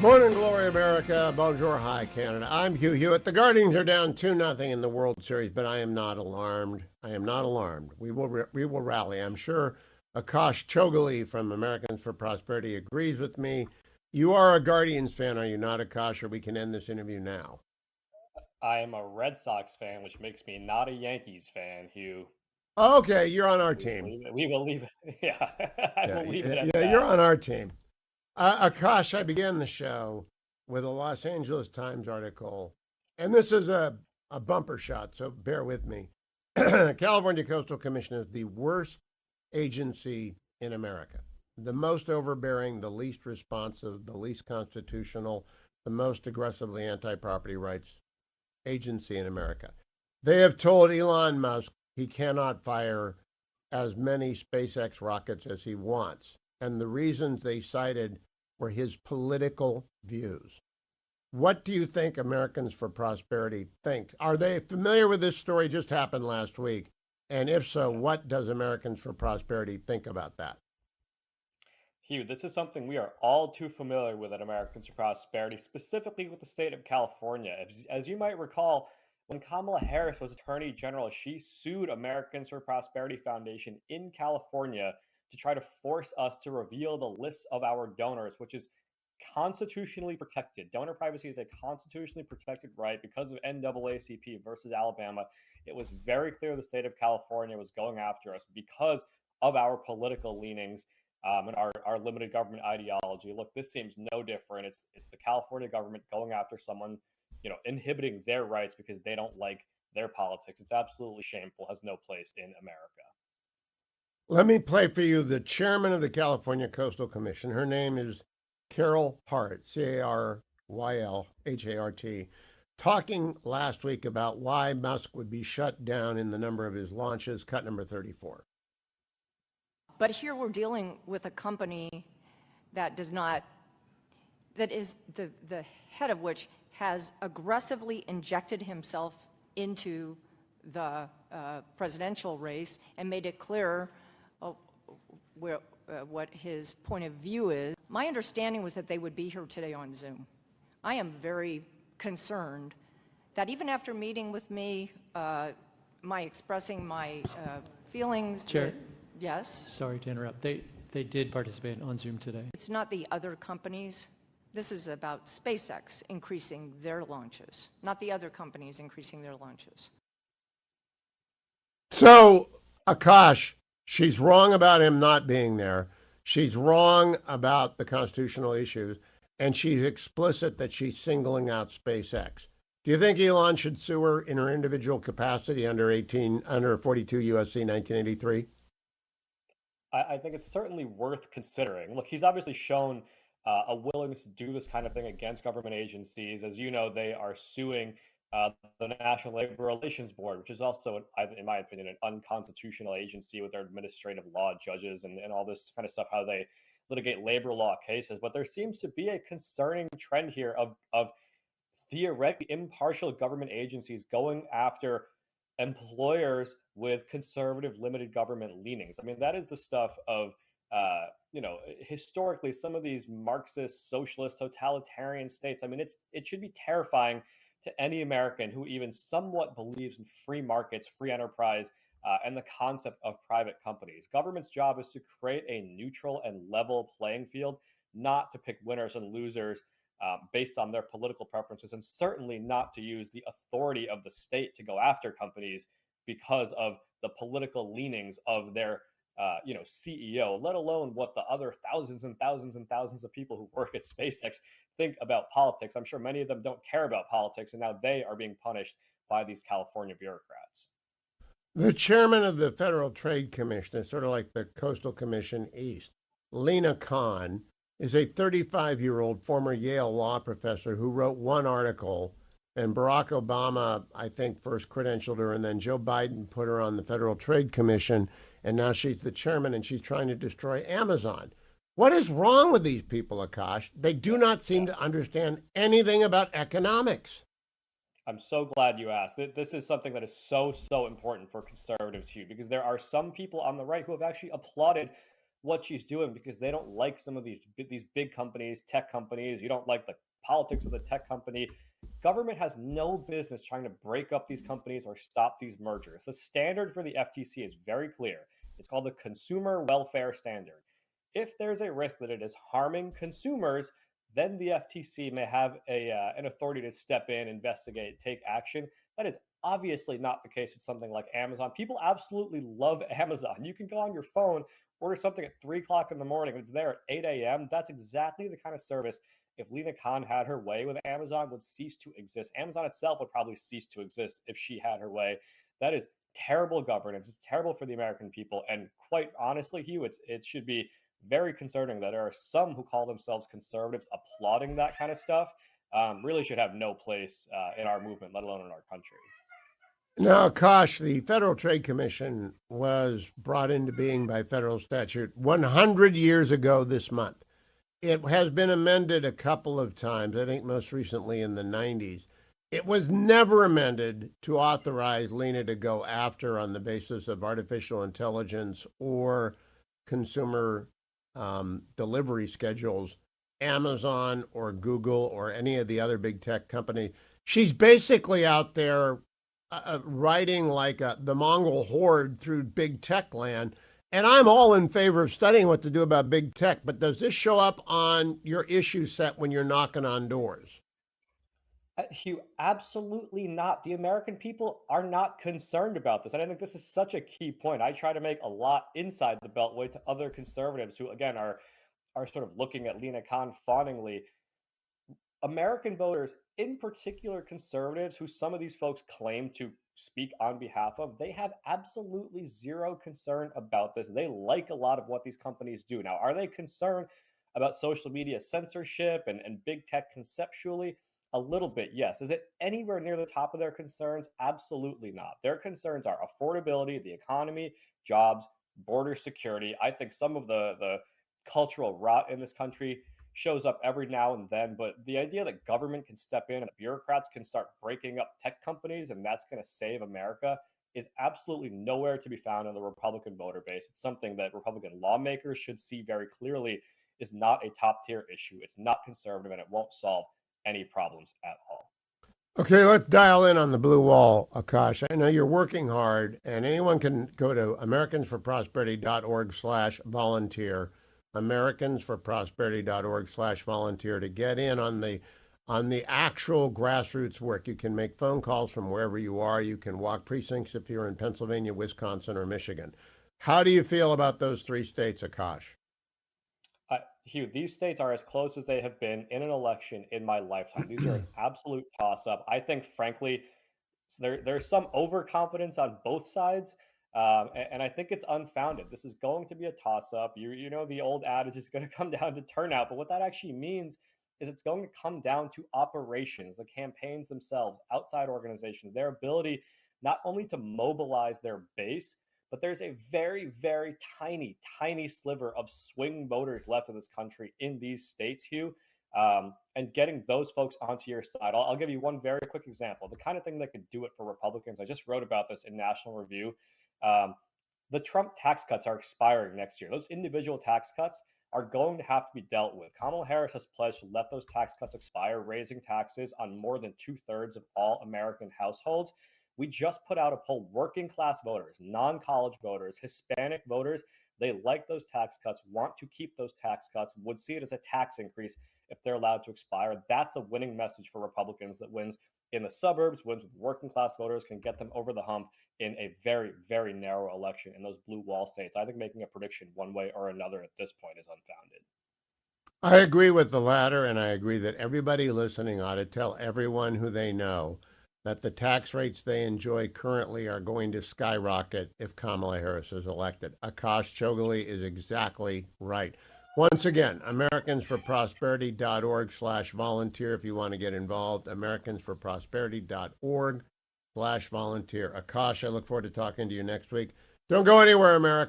Morning, glory, America. Bonjour, hi, Canada. I'm Hugh Hewitt. The Guardians are down 2-0 in the World Series, but I am not alarmed. I am not alarmed. We will rally. I'm sure Akash Chougule from Americans for Prosperity agrees with me. You are a Guardians fan, are you not, Akash? Or we can end this interview now. I am a Red Sox fan, which makes me not a Yankees fan, Hugh. Okay, you're on our team. We will leave it. Yeah, I Yeah, will leave it yeah, at you're that. on our team. Akash, I began the show with a Los Angeles Times article, and this is a bumper shot, so bear with me. California Coastal Commission is the worst agency in America, the most overbearing, the least responsive, the least constitutional, the most aggressively anti property rights agency in America. They have told Elon Musk he cannot fire as many SpaceX rockets as he wants. And the reasons they cited were his political views. What do you think Americans for Prosperity think? Are they familiar with this story? Just happened last week. And if so, what does Americans for Prosperity think about that? Hugh, this is something we are all too familiar with at Americans for Prosperity, specifically with the state of California. As you might recall, when Kamala Harris was Attorney General, she sued Americans for Prosperity Foundation in California to try to force us to reveal the lists of our donors, which is constitutionally protected. Donor privacy is a constitutionally protected right because of NAACP versus Alabama. It was very clear the state of California was going after us because of our political leanings and our limited government ideology. Look, this seems no different. It's the California government going after someone, inhibiting their rights because they don't like their politics. It's absolutely shameful. Has no place in America. Let me play for you the chairman of the California Coastal Commission. Her name is Carol Hart, Caryl Hart, talking last week about why Musk would be shut down in the number of his launches, cut number 34. But here we're dealing with a company that does not, that is the head of which has aggressively injected himself into the presidential race and made it clear what his point of view is. My understanding was that they would be here today on Zoom. I am very concerned that even after meeting with me, my expressing my feelings. Chair, yes? sorry to interrupt. They did participate on Zoom today. It's not the other companies. This is about SpaceX increasing their launches, not the other companies increasing their launches. So, Akash, she's wrong about him not being there. She's wrong about the constitutional issues, and she's explicit that she's singling out SpaceX. Do you think Elon should sue her in her individual capacity under 42 USC 1983? I think it's certainly worth considering. Look, he's obviously shown a willingness to do this kind of thing against government agencies. As you know, they are suing the National Labor Relations Board, which is also, in my opinion, an unconstitutional agency with their administrative law judges and all this kind of stuff, how they litigate labor law cases. But there seems to be a concerning trend here of theoretically impartial government agencies going after employers with conservative limited government leanings. I mean, that is the stuff of historically some of these Marxist, socialist, totalitarian states. I mean, it should be terrifying to any American who even somewhat believes in free markets, free enterprise, and the concept of private companies. Government's job is to create a neutral and level playing field, not to pick winners and losers based on their political preferences, and certainly not to use the authority of the state to go after companies because of the political leanings of their CEO, let alone what the other thousands and thousands and thousands of people who work at SpaceX think about politics. I'm sure many of them don't care about politics, and now they are being punished by these California bureaucrats. The chairman of the Federal Trade Commission is sort of like the Coastal Commission East. Lena Khan is a 35-year-old former Yale law professor who wrote one article, and Barack Obama, I think, first credentialed her, and then Joe Biden put her on the Federal Trade Commission, and now she's the chairman, and she's trying to destroy Amazon. What is wrong with these people, Akash? They do not seem to understand anything about economics. I'm so glad you asked. This is something that is so important for conservatives, Hugh, because there are some people on the right who have actually applauded what she's doing because they don't like some of these big companies, tech companies. You don't like the politics of the tech company. Government has no business trying to break up these companies or stop these mergers. The standard for the FTC is very clear. It's called the Consumer Welfare Standard. If there's a risk that it is harming consumers, then the FTC may have an authority to step in, investigate, take action. That is obviously not the case with something like Amazon. People absolutely love Amazon. You can go on your phone, order something at 3 o'clock in the morning, and it's there at 8 a.m. That's exactly the kind of service, if Lena Khan had her way with Amazon, would cease to exist. Amazon itself would probably cease to exist if she had her way. That is terrible governance. It's terrible for the American people. And quite honestly, Hugh, it should be very concerning that there are some who call themselves conservatives applauding that kind of stuff. Really should have no place in our movement, let alone in our country. Now, Akash, the Federal Trade Commission was brought into being by federal statute 100 years ago this month. It has been amended a couple of times, I think most recently in the 90s. It was never amended to authorize Lena to go after on the basis of artificial intelligence or consumer delivery schedules, Amazon or Google or any of the other big tech companies. She's basically out there riding like the Mongol horde through big tech land. And I'm all in favor of studying what to do about big tech, but does this show up on your issue set when you're knocking on doors? Hugh, absolutely not. The American people are not concerned about this. And I think this is such a key point. I try to make a lot inside the Beltway to other conservatives who, again, are sort of looking at Lena Khan fawningly. American voters, in particular conservatives, who some of these folks claim to speak on behalf of, they have absolutely zero concern about this. They like a lot of what these companies do. Now, are they concerned about social media censorship and big tech conceptually? A little bit, yes. Is it anywhere near the top of their concerns? Absolutely not. Their concerns are affordability, the economy, jobs, border security. I think some of the cultural rot in this country shows up every now and then, but the idea that government can step in and bureaucrats can start breaking up tech companies and that's going to save America is absolutely nowhere to be found in the Republican voter base. It's something that Republican lawmakers should see very clearly is not a top tier issue. It's not conservative and it won't solve any problems at all. Okay, let's dial in on the blue wall, Akash. I know you're working hard, and anyone can go to americansforprosperity.org/volunteer, americansforprosperity.org/volunteer to get in on the actual grassroots work. You can make phone calls from wherever you are. You can walk precincts if you're in Pennsylvania, Wisconsin, or Michigan. How do you feel about those three states, Akash? Hugh, these states are as close as they have been in an election in my lifetime. These are an absolute toss-up. I think, frankly, there's some overconfidence on both sides, and I think it's unfounded. This is going to be a toss-up. You know the old adage is going to come down to turnout, but what that actually means is it's going to come down to operations, the campaigns themselves, outside organizations, their ability not only to mobilize their base, but there's a very, very tiny, tiny sliver of swing voters left in this country in these states, Hugh. And getting those folks onto your side. I'll give you one very quick example. The kind of thing that could do it for Republicans. I just wrote about this in National Review. The Trump tax cuts are expiring next year. Those individual tax cuts are going to have to be dealt with. Kamala Harris has pledged to let those tax cuts expire, raising taxes on more than 2/3 of all American households. We just put out a poll. Working class voters, non-college voters, Hispanic voters, they like those tax cuts, want to keep those tax cuts, would see it as a tax increase if they're allowed to expire. That's a winning message for Republicans that wins in the suburbs, wins with working class voters, can get them over the hump in a very, very narrow election in those blue wall states. I think making a prediction one way or another at this point is unfounded. I agree with the latter, and I agree that everybody listening ought to tell everyone who they know that the tax rates they enjoy currently are going to skyrocket if Kamala Harris is elected. Akash Chougule is exactly right. Once again, americansforprosperity.org/volunteer if you want to get involved, americansforprosperity.org/volunteer. Akash, I look forward to talking to you next week. Don't go anywhere, America.